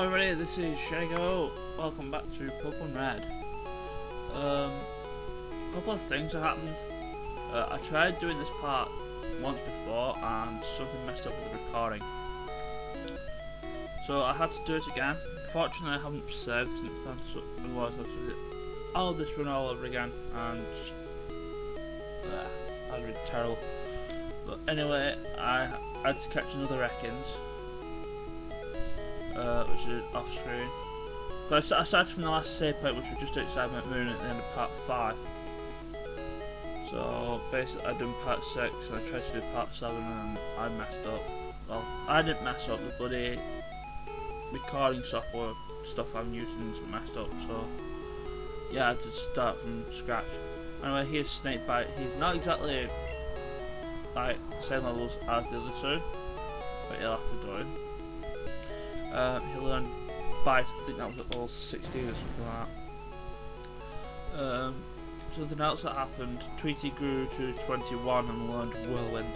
Hello everybody, this is Shago. Welcome back to Pokemon Red. A couple of things have happened. I tried doing this part once before and something messed up with the recording. So I had to do it again. Fortunately I haven't saved since then, so otherwise I'll just run all over again and just... that'd be terrible. But anyway, I had to catch another Ekans. Which is off screen. But I started from the last save point, which was just outside Mount Moon at the end of part 5. So basically I'd done part 6 and I tried to do part 7 and I messed up. Well, I didn't mess up, the bloody recording software stuff I'm using messed up, so yeah, I had to start from scratch. Anyway, here's Snakebite. He's not exactly like the same levels as the other two, but you'll have to do it. He learned Bite, I think that was at level 16 or something like that. Something else that happened, Tweety grew to 21 and learned Whirlwind,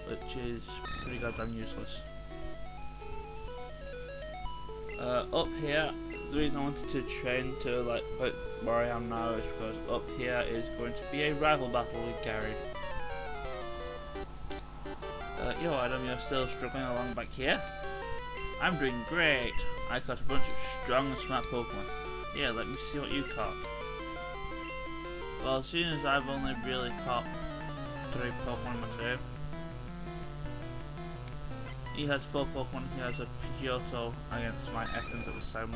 which is pretty goddamn useless. Up here, the reason I wanted to train to like where I am now is because up here is going to be a rival battle with Gary. Yo Adam, you're still struggling along back here? I'm doing great. I caught a bunch of strong and smart Pokemon. Yeah, let me see what you caught. Well, seeing as I've only really caught 3 Pokemon in my team. He has 4 Pokemon. He has a Pidgeotto against my Ekans at the same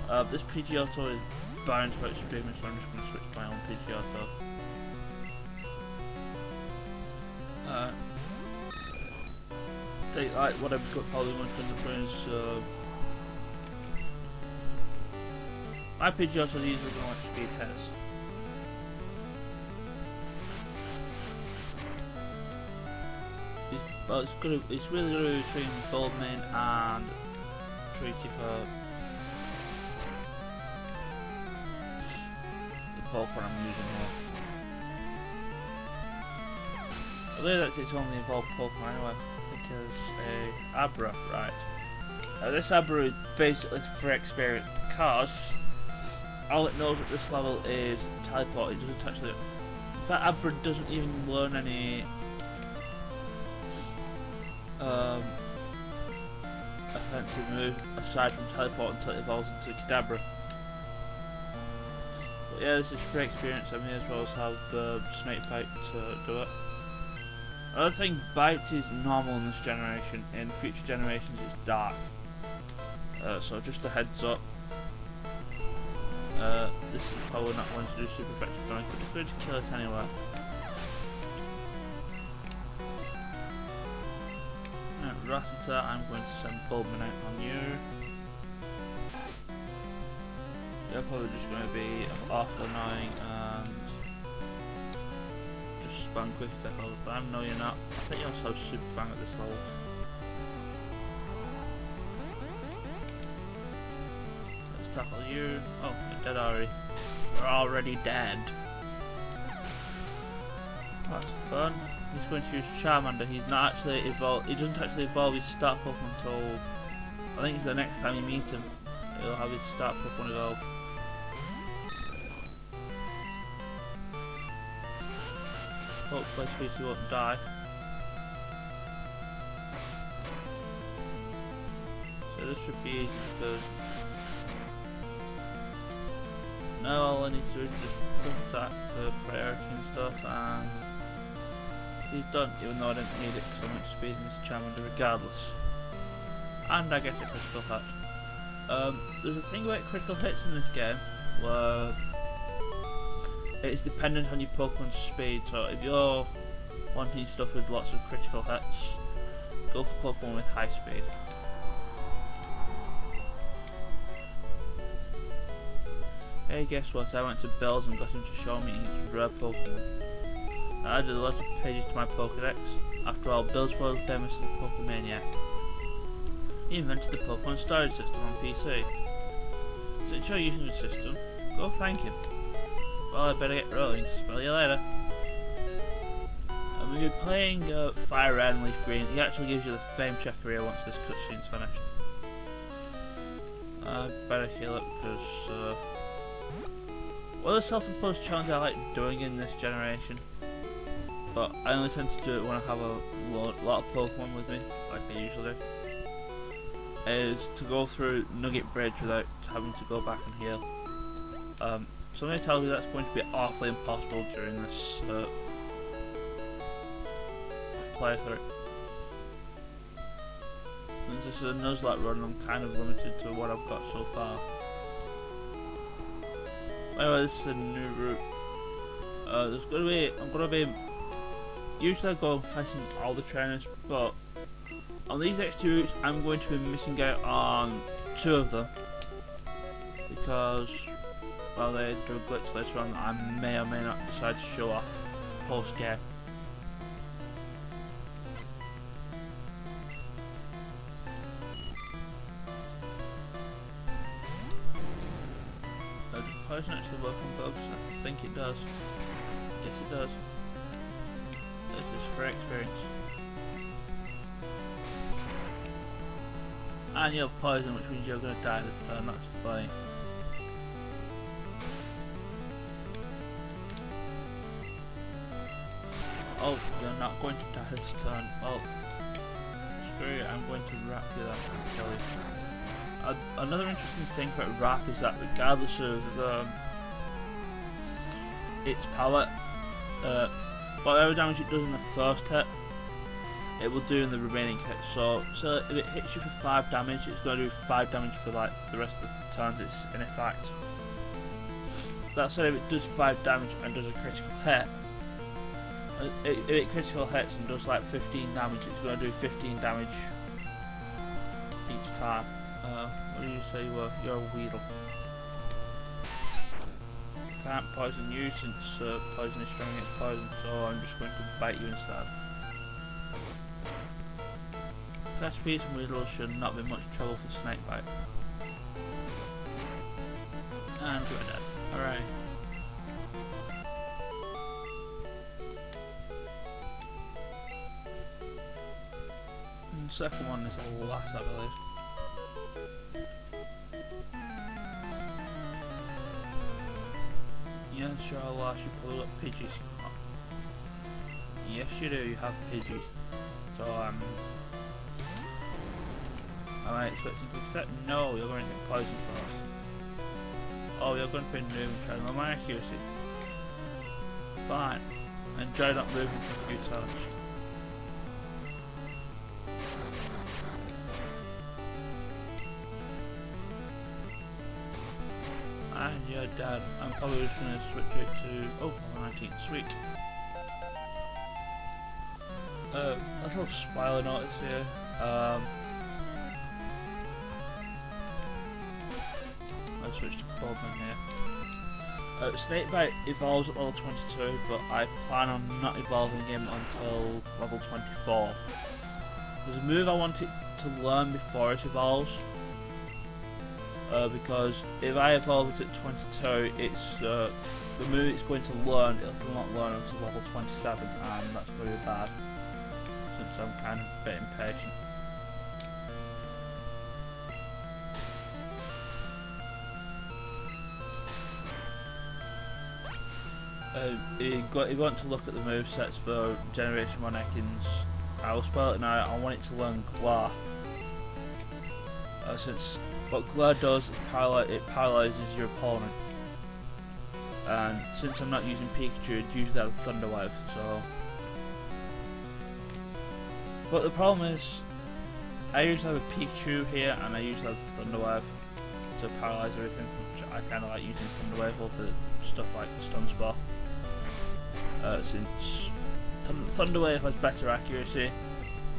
level. This Pidgeotto is bound to outspeed me, so I'm just going to switch to my own Pidgeotto. Like what I'm probably going to end up doing is my Pidgeotto is easily going to watch speed hits. It's really good between Goldmane and Tweety for the Pokemon I'm using here. I believe that's its only evolved Pokemon anyway. As a Abra, right. This Abra is basically for experience because all it knows at this level is teleport. It doesn't actually. In fact, Abra doesn't even learn any offensive move aside from teleport until it evolves into Kadabra. But yeah, this is free experience. I may as well have Snakebite to do it. Another thing, Bite is normal in this generation. In future generations, it's dark. So just a heads up. This is probably not going to do super effective damage, but it's going to kill it anyway. Rattata, I'm going to send Bulbinate on you. You're probably just going to be awful annoying and spam quick attack all the time. No, you're not. I think you also have Super Fang at this level. Let's tackle you. Oh, you're dead already. You're already dead. That's fun. He's going to use Charmander. He's not actually evolved. He doesn't actually evolve his start Pokemon until I think it's the next time you meet him. He'll have his start Pokemon evolve. Hopefully Tweety won't die. So this should be easy because now all I need to do is just quick attack the priority and stuff and he's done, even though I didn't need it because I'm outspeeding this Charmander regardless. And I get a critical hit. There's a thing about critical hits in this game where it's dependent on your Pokemon's speed, so if you're wanting stuff with lots of critical hits, go for Pokemon with high speed. Hey, guess what? I went to Bill's and got him to show me his rare Pokemon. I added a lot of pages to my Pokedex. After all, Bill's world famous as a Pokemaniac. He invented the Pokemon storage system on PC. Since you're using the system, go thank him. Well, I better get rolling. Smell you later. And when you're playing Fire Red and Leaf Green, he actually gives you the fame checker here once this cutscene's finished. I better heal it because well, the self-imposed challenge I like doing in this generation, but I only tend to do it when I have a lot of Pokemon with me, like I usually do, is to go through Nugget Bridge without having to go back and heal. Something tells me that's going to be awfully impossible during this playthrough. Since this is a Nuzlocke run, I'm kind of limited to what I've got so far. Anyway, this is a new route. I'm gonna be. Usually I go fighting all the trainers, but on these next two routes, I'm going to be missing out on 2 of them because, well, they do a glitch later on that I may or may not decide to show off post game. Does poison actually work on bugs? I think it does. Yes, it does. This is for experience. And you have poison, which means you're going to die this turn. That's funny. Oh, you're not going to die this turn. Well, screw you, I'm going to wrap you that and kill you. Another interesting thing about wrap is that regardless of its power, whatever damage it does in the first hit, it will do in the remaining hits. So if it hits you for 5 damage, it's going to do 5 damage for like the rest of the turns it's in effect. That said, if it does 5 damage and does a critical hit, if it critical hits and does like 15 damage, it's going to do 15 damage each time. What do you say you were? You're a Weedle. Can't poison you since poison is strong against poison, so I'm just going to bite you instead. Caterpies and Weedles should not be much trouble for Snakebite. And you're dead. Alright. And the second one is the last, I believe. Yes, sure, last you probably got Pidgeys. Oh. Yes, you do, you have Pidgeys. So, am I expecting to accept? No, you're going to get poison first. Oh, you're going to be moving, trying to my accuracy. Fine. Enjoy not moving for a few turns. And you're dead. I'm probably just going to switch it to 19th. Sweet. A little spoiler notice here. Let's switch to Bowman here. Snakebite evolves at level 22, but I plan on not evolving him until level 24. There's a move I want it to learn before it evolves. Because if I evolve it at 22, it's the move it's going to learn, it'll not learn until level 27, and that's going to be bad, since I'm kind of a bit impatient. If you want to look at the movesets for Generation 1 Ekans, I'll spell it now. I want it to learn Glare. Since what Glare does, it paralyzes your opponent. And since I'm not using Pikachu, it usually has Thunder Wave, so... But the problem is, I usually have a Pikachu here, and I usually have Thunder Wave to paralyze everything, which I kind of like using Thunder Wave for stuff like Stun Spore. Since Thunder Wave has better accuracy,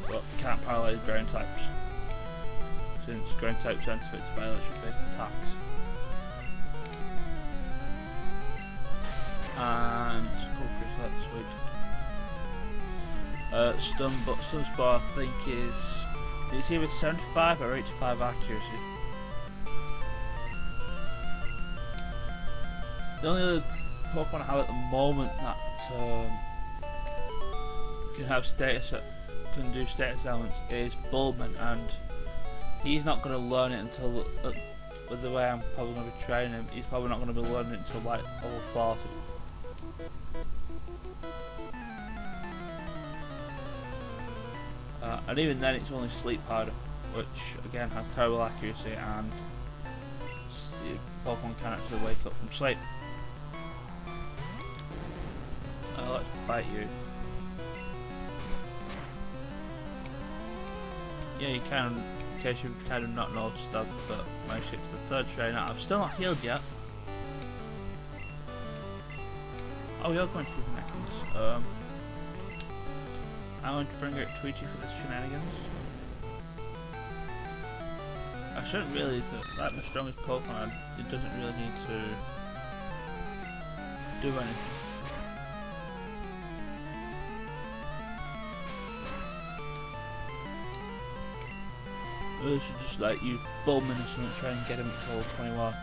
but can't paralyze ground types. Since ground types aren't affected by electric based attacks. And Stun Spore I think it's either 75 or 85 accuracy. The only other Pokemon I have at the moment that can do status elements is Bulbman, and he's not going to learn it until with the way I'm probably going to be training him, he's probably not going to be learning it until like level 40. And even then it's only sleep powder, which again has terrible accuracy, and Pokemon can actually wake up from sleep. Let's bite you. Yeah, you can, in case you've kind of not noticed, I've managed to get to the 3rd trainer. I'm still not healed yet. Oh, you're going to be next. I'm going to bring out Tweety for this shenanigans. I shouldn't really, like my strongest Pokemon, it doesn't really need to do anything. Really should just like use Bulman or something, try and get him to level 21.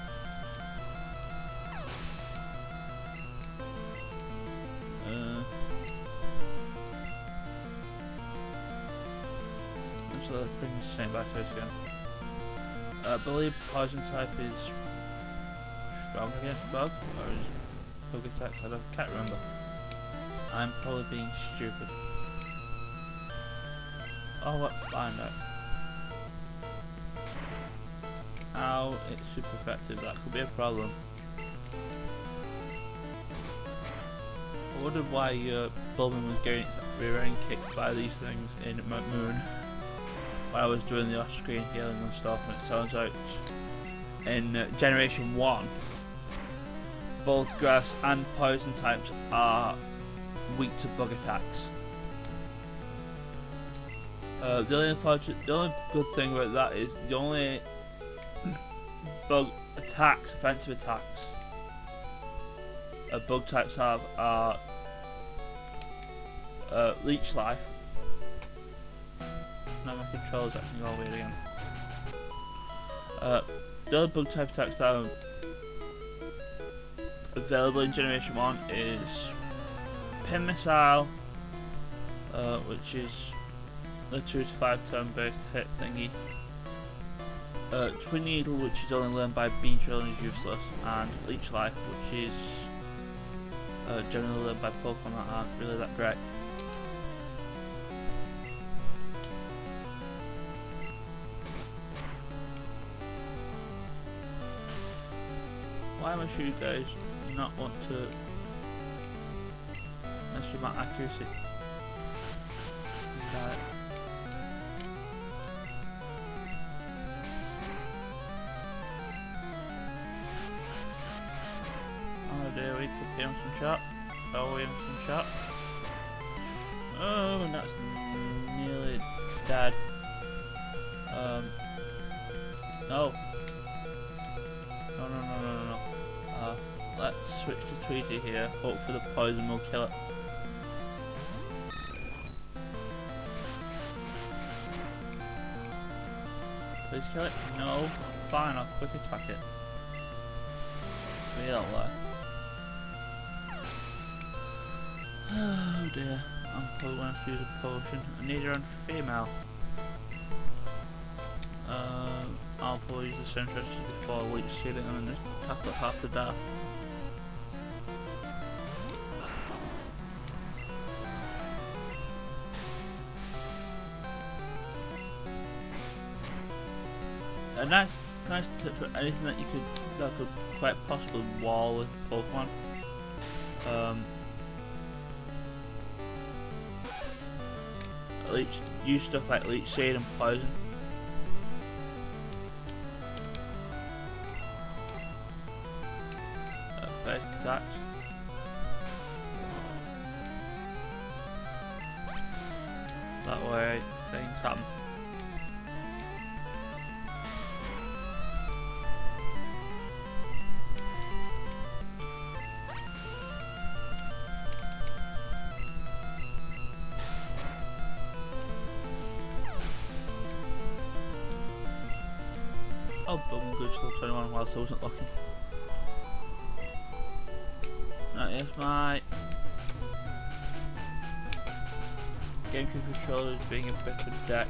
So let's bring this same back to us again. I believe Poison type is strong against Bug, or is Bug attacks? I can't remember. I'm probably being stupid. Oh, let's find out. How it's super effective, that could be a problem. I wondered why Bulman was getting its rear end kicked by these things in Mount Moon when I was doing the off-screen healing and stuff, and it turns out in Generation 1 both grass and poison types are weak to bug attacks. The only good thing about that is the only bug attacks, offensive attacks, bug types have are Leech Life. Now my controller's acting all weird again. The other bug type attacks that are available in Generation 1 is Pin Missile, which is a 2 to 5 turn based hit thingy. Twin Needle, which is only learned by Bean Drill and is useless, and Leech Life, which is generally learned by Pokemon that aren't really that great. Why must you guys not want to mess with my accuracy? Right. Oh dear, we could be on some shot. Oh, we're on some shot. Oh, and that's nearly dead. No. No. Let's switch to Tweety here. Hopefully the poison will kill it. Please kill it. No. Fine, I'll quick attack it. Really? Oh dear. I'm probably going to have to use a potion. I need her on female. I'll probably use the same strategy before Leech Sealing and then just tackle it half to death. A nice tip for anything that could quite possibly wall with Pokemon. Use stuff like Leech Seed and Poison. Base attacks. That way things happen. Oh, Bowman good score 21 whilst I wasn't looking. That is my Gamecube controller is being a bit of a deck.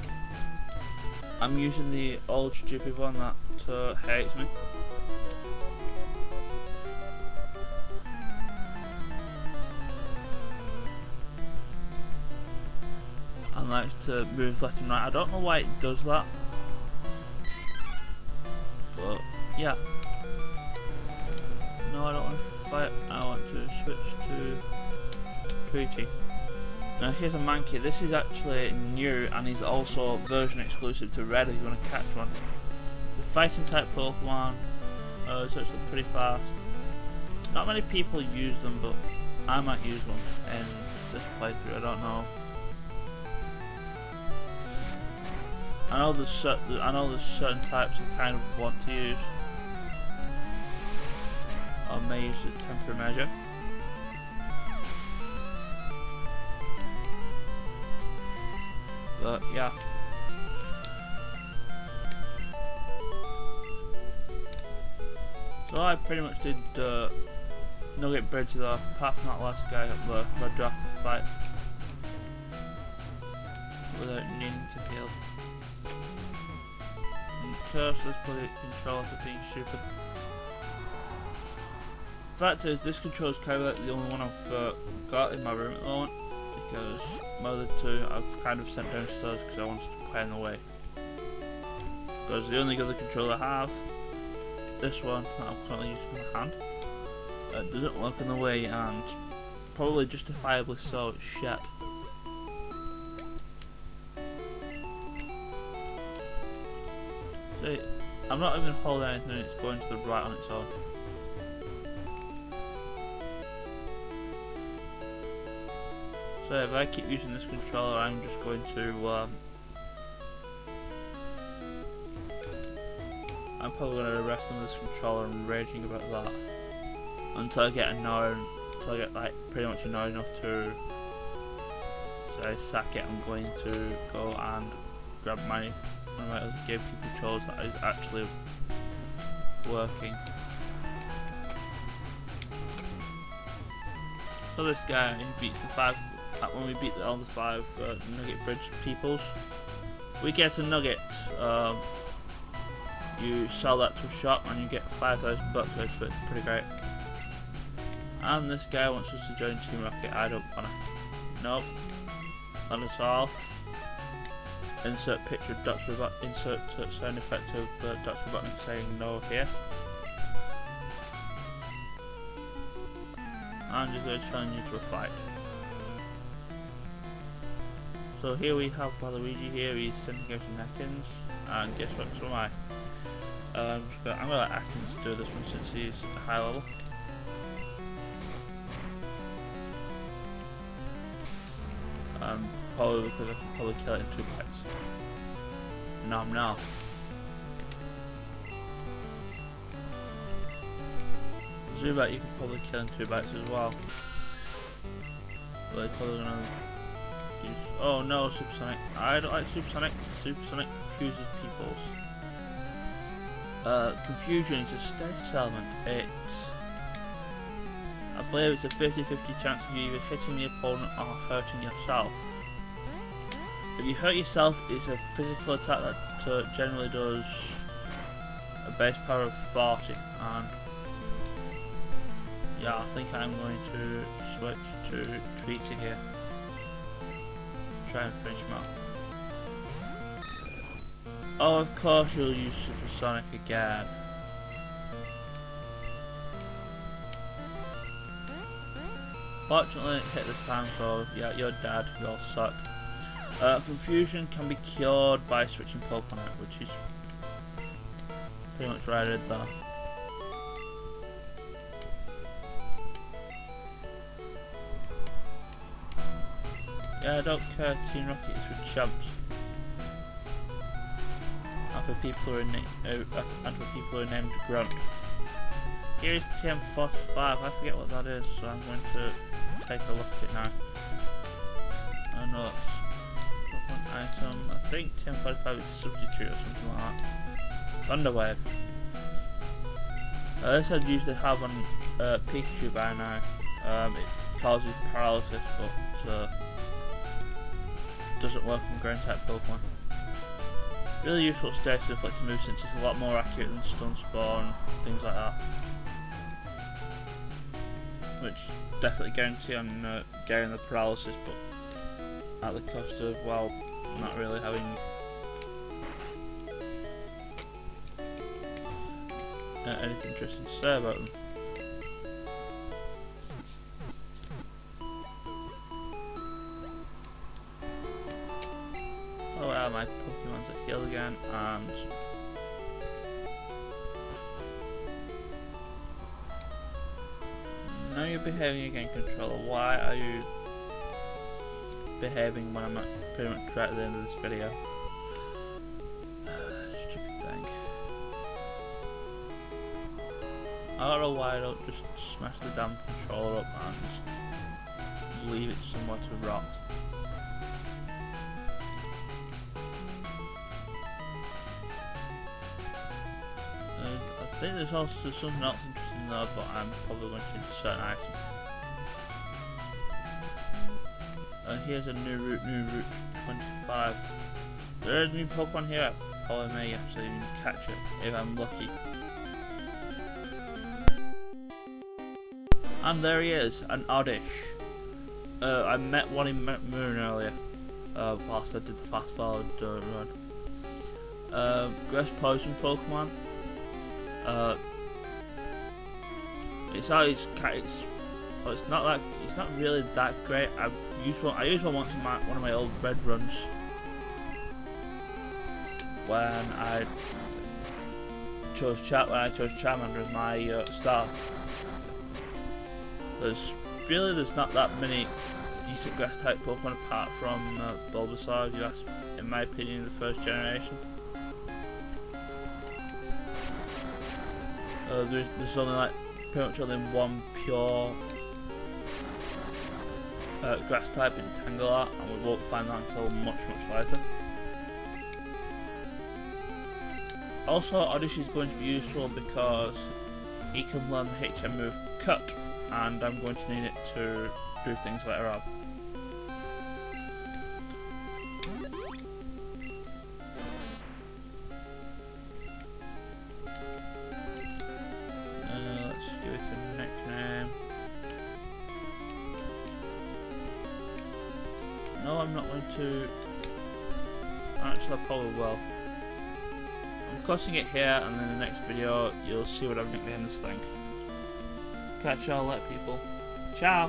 I'm using the old stupid one that hates me. And likes to move left and right. I don't know why it does that. But yeah. No, I don't want to fight. I want to switch to Tweety. Now here's a monkey. This is actually new and is also version exclusive to Red if you want to catch one. It's a fighting type Pokemon. It's actually pretty fast. Not many people use them, but I might use one in this playthrough. I don't know. I know there's certain types I kind of want to use. I may use the temporary measure. But yeah. So I pretty much did Nugget Bridge though, apart from that last guy up there who I do have to fight without needing to kill. And curse this bloody controller for being stupid. The fact is, this controller is kind of like the only one I've got in my room at the moment, because my other two I've kind of sent downstairs because I wanted to play in the way. Because the only other controller I have, this one that I'm currently using in my hand, doesn't work in the way, and probably justifiably so, it's shit. See, I'm not even holding anything, it's going to the right on its own. So if I keep using this controller, I'm just going to I'm probably going to rest on this controller and raging about that until I get annoyed, until I get like pretty much annoyed enough to say sack it. I'm going to go and grab one of my other Gamecube controllers that is actually working. So this guy, he beats the 5. When we beat all the 5 Nugget Bridge peoples, we get a nugget. You sell that to a shop and you get 5,000 bucks out of it. It's pretty great. And this guy wants us to join Team Rocket. I don't wanna. Nope. Not at all. Insert picture of Dr. Robotnik. Insert sound effect of Dr. Robotnik saying no here. I'm just going to challenge you to a fight. So here we have Waluigi here, he's sending out Atkins, and guess what, so am I. I'm going to let Atkins do this one since he's high level. Probably because I can probably kill it in 2 bites. Nom nom. Zubat you can probably kill in 2 bites as well. But they're probably going to use... Oh no, Supersonic. I don't like Supersonic. Supersonic confuses peoples. Confusion is a status element. I believe it's a 50-50 chance of you either hitting the opponent or hurting yourself. If you hurt yourself, it's a physical attack that generally does a base power of 40, and yeah, I think I'm going to switch to Tweety here. Try and finish him off. Oh, of course you'll use Supersonic again. Fortunately it hit this time, so yeah, you're dead, you all suck. Confusion can be cured by switching Pokemon out, which is pretty much what I did there. Yeah, I don't care, Team Rocket is for chumps. And for people who are named Grunt. Here is TM45, I forget what that is, so I'm going to take a look at it now. I know it's Pokemon item, I think TM45 is a substitute or something like that. Thunderwave. This I'd usually have on Pikachu by now. It causes paralysis, but doesn't work on ground type Pokemon. Really useful status deflecting move since it's a lot more accurate than stun spawn, things like that. Which definitely guarantee on getting the paralysis, but at the cost of, well, not really having anything interesting to say about them. Oh well, my Pokemon's at heal again, and now you're behaving again, controller. Why are you behaving when I'm pretty much right at the end of this video? Stupid thing. I don't know why I don't just smash the damn controller up and leave it somewhere to rot. I think there's also something else interesting there, but I'm probably going to insert an item. And here's a new route 25. There is a new Pokemon here. Probably may actually even catch it if I'm lucky. And there he is, an Oddish. I met one in Moon earlier, whilst I did the fast forward run. Grass Poison Pokemon. It's not really that great. I used one once in one of my old red runs when I chose Charmander as my star. There's not that many decent grass type Pokemon apart from Bulbasaur, if you ask, in my opinion, the first generation. There's only like pretty much only one pure grass type in Tangela, and we won't find that until much later. Also, Oddish is going to be useful because he can learn the HM move Cut, and I'm going to need it to do things later on. No, I'm not going to. Actually, I probably will. I'm cutting it here, and then in the next video, you'll see what I've nicknamed this thing. Catch y'all later, people. Ciao!